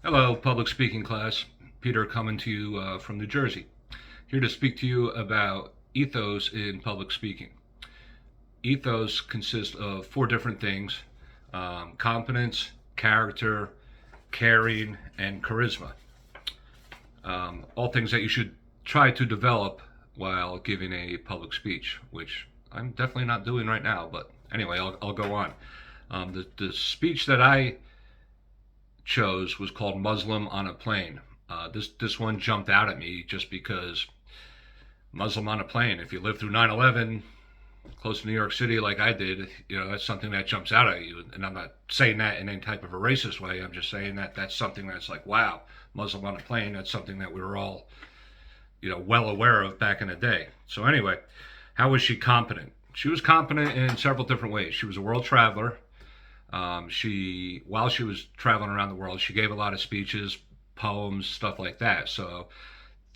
Hello, public speaking class. Peter coming to you from New Jersey. Here to speak to you about ethos in public speaking. Ethos consists of four different things: competence, character, caring, and charisma. All things that you should try to develop while giving a public speech, which I'm definitely not doing right now, but anyway, I'll go on. The speech that I chose was called Muslim on a Plane. This one jumped out at me just because Muslim on a plane. If you live through 9/11, close to New York City like I did, that's something that jumps out at you. And I'm not saying that in any type of a racist way. I'm just saying that that's something that's like, wow, Muslim on a plane. That's something that we were all, well aware of back in the day. So anyway, how was she competent? She was competent in several different ways. She was a world traveler. While she was traveling around the world, she gave a lot of speeches, poems, stuff like that. So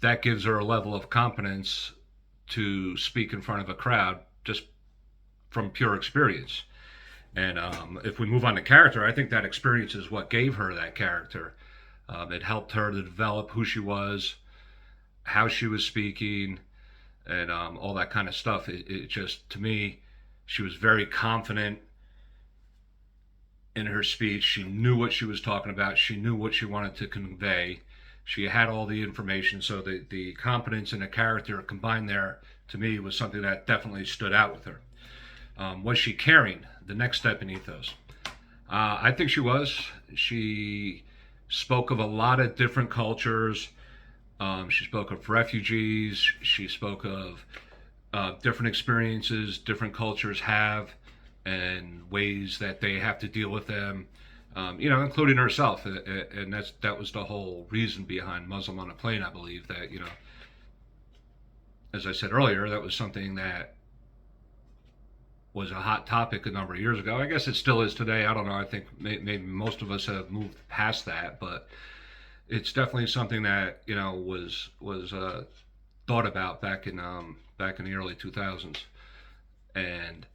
that gives her a level of competence to speak in front of a crowd just from pure experience. And if we move on to character, I think that experience is what gave her that character. It helped her to develop who she was, how she was speaking, and all that kind of stuff. It just, to me, she was very confident in her speech. She knew what she was talking about. She knew what she wanted to convey. She had all the information. So the competence and the character combined there, to me, was something that definitely stood out with her. Was she caring? The next step in ethos. I think she was. She spoke of a lot of different cultures. She spoke of refugees. She spoke of different experiences different cultures have and ways that they have to deal with them, including herself. And that was the whole reason behind Muslim on a Plane, I believe. That, as I said earlier, that was something that was a hot topic a number of years ago. I guess it still is today. I don't know. I think maybe most of us have moved past that, but it's definitely something that was thought about back in the early 2000s. And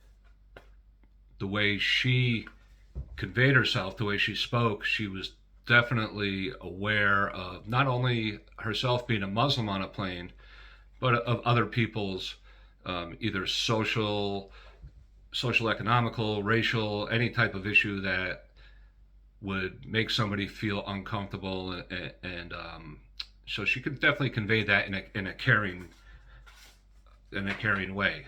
the way she conveyed herself, the way she spoke, she was definitely aware of not only herself being a Muslim on a plane, but of other people's either social, economical, racial, any type of issue that would make somebody feel uncomfortable. And so she could definitely convey that in a caring way.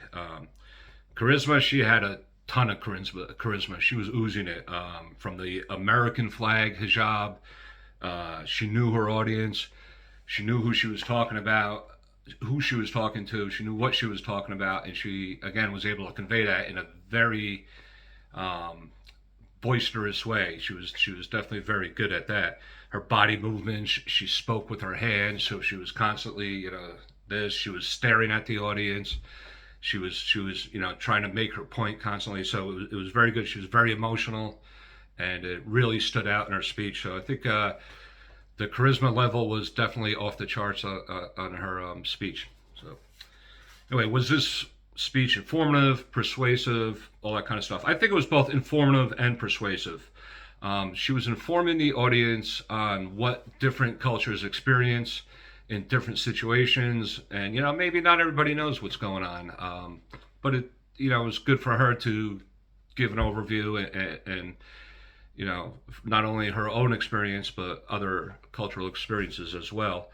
Charisma, she had a ton of charisma. She was oozing it, from the American flag hijab. She knew her audience. She knew who she was talking about, who she was talking to. She knew what she was talking about, and she again was able to convey that in a very boisterous way. She was definitely very good at that. Her body movements. She spoke with her hands, so she was constantly, she was staring at the audience. She was trying to make her point constantly. So it was very good. She was very emotional, and it really stood out in her speech. So I think the charisma level was definitely off the charts on her speech. So anyway, was this speech informative, persuasive, all that kind of stuff? I think it was both informative and persuasive. She was informing the audience on what different cultures experience in different situations, and maybe not everybody knows what's going on, but it was good for her to give an overview and not only her own experience but other cultural experiences as well.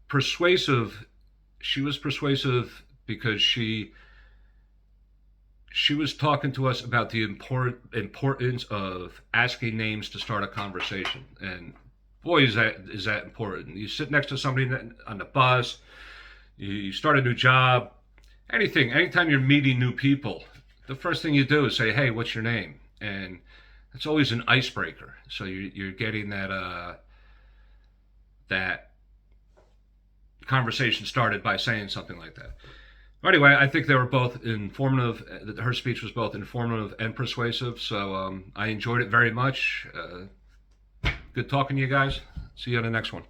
Persuasive, she was persuasive because she was talking to us about the importance of asking names to start a conversation. And boy, is that important. You sit next to somebody on the bus, you start a new job, anytime you're meeting new people, the first thing you do is say, hey, what's your name? And it's always an icebreaker. So you're getting that conversation started by saying something like that. Anyway, I think they were both informative. Her speech was both informative and persuasive. So I enjoyed it very much. Good talking to you guys. See you on the next one.